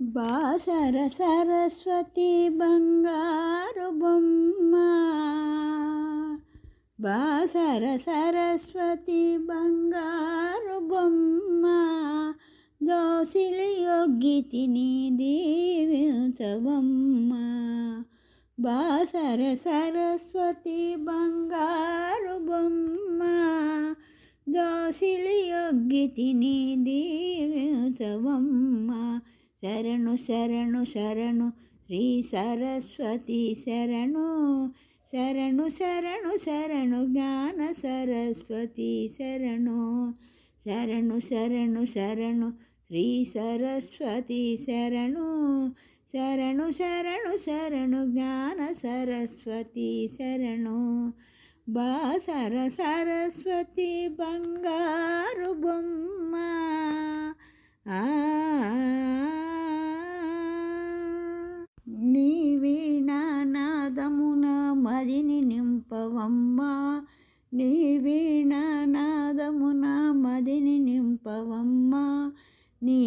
బాసర సరస్వతి బంగారు బొమ్మ, బాసర సరస్వతి బంగారు బొమ్మ, దోసిలి యొగ్గితిని దీవించవమ్మ. బాసర సరస్వతి బంగారు బొమ్మ, దోసిలి యొగ్గితిని దీవించవమ్మ. శరణు శరణు శరణు శ్రీ సరస్వతి శరణు, శరణు శరణు శరణు జ్ఞాన సరస్వతి శరణు, శరణు శరణు శరణు శ్రీ సరస్వతి శరణు, శరణు శరణు శరణు జ్ఞాన సరస్వతి శరణు. బాసర సరస్వతి బంగారు బొమ్మ, నీ వీణానాదమున మదిని నింపవమ్మ, నీ వీణానాదమున మదిని నింపవమ్మ. నీ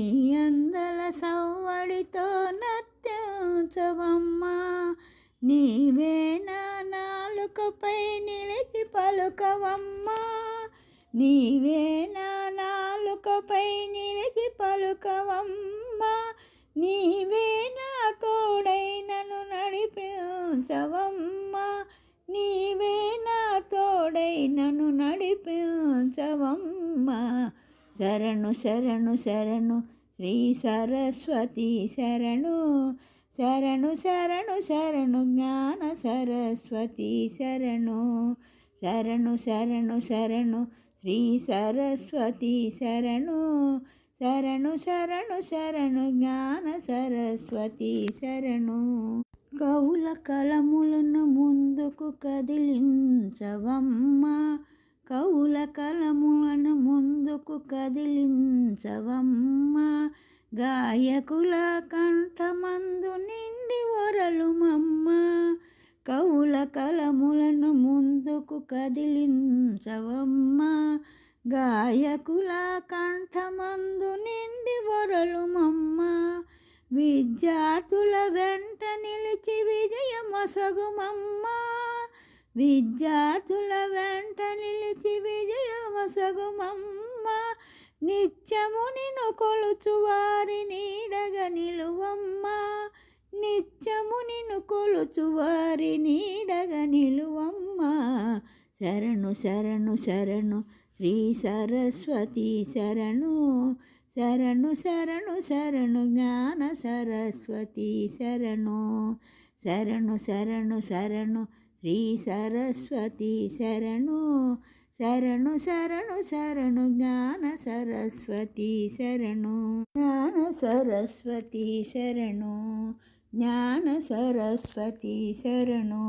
అందల సవ్వడితో నర్తించవమ్మ, నీవే నా నాలుకపై నిలిచి పలుకవమ్మ, నీవే నా నాలుకపై నిలిచి పలుకవమ్మ. నీవే నా తోడై నన్ను నడిపించవమ్మ, నీవే నా తోడై నన్ను నడిపించవమ్మ. శరణు శరణు శరణు శ్రీ సరస్వతి శరణు, శరణు శరణు శరణు జ్ఞాన సరస్వతి శరణు, శరణు శరణు శరణు శ్రీ సరస్వతి శరణు, శరణు శరణు శరణు జ్ఞాన సరస్వతి శరణు. కౌల కలములను ముందుకు కదిలించవమ్మ, కౌల కలములను ముందుకు కదిలించవమ్మ. గాయకుల కంఠమందు నిండి వరలుమమ్మ, కౌల కలములను ముందుకు కదిలించవమ్మ. గాయకుల కంఠమందు నిండి వరలుమమ్మ. విద్యార్థుల వెంట నిలిచి విజయమొసగుమమ్మ, విద్యార్థుల వెంట నిలిచి విజయమొసగుమమ్మ. నిత్యము నిన్ను కొలుచు వారి నీడగా నిలువమ్మ, నిత్యము నిన్ను కొలుచు వారి నీడగా నిలువమ్మ. శరణు శరణు శరణు శ్రీ సరస్వతి శరణు, శరణు శరణు శరణు జ్ఞాన సరస్వతి శరణు, శరణు శరణు శరణు శ్రీ సరస్వతి శరణు, శరణు శరణు శరణు జ్ఞాన సరస్వతి శరణు, జ్ఞాన సరస్వతి శరణు, జ్ఞాన సరస్వతి శరణు.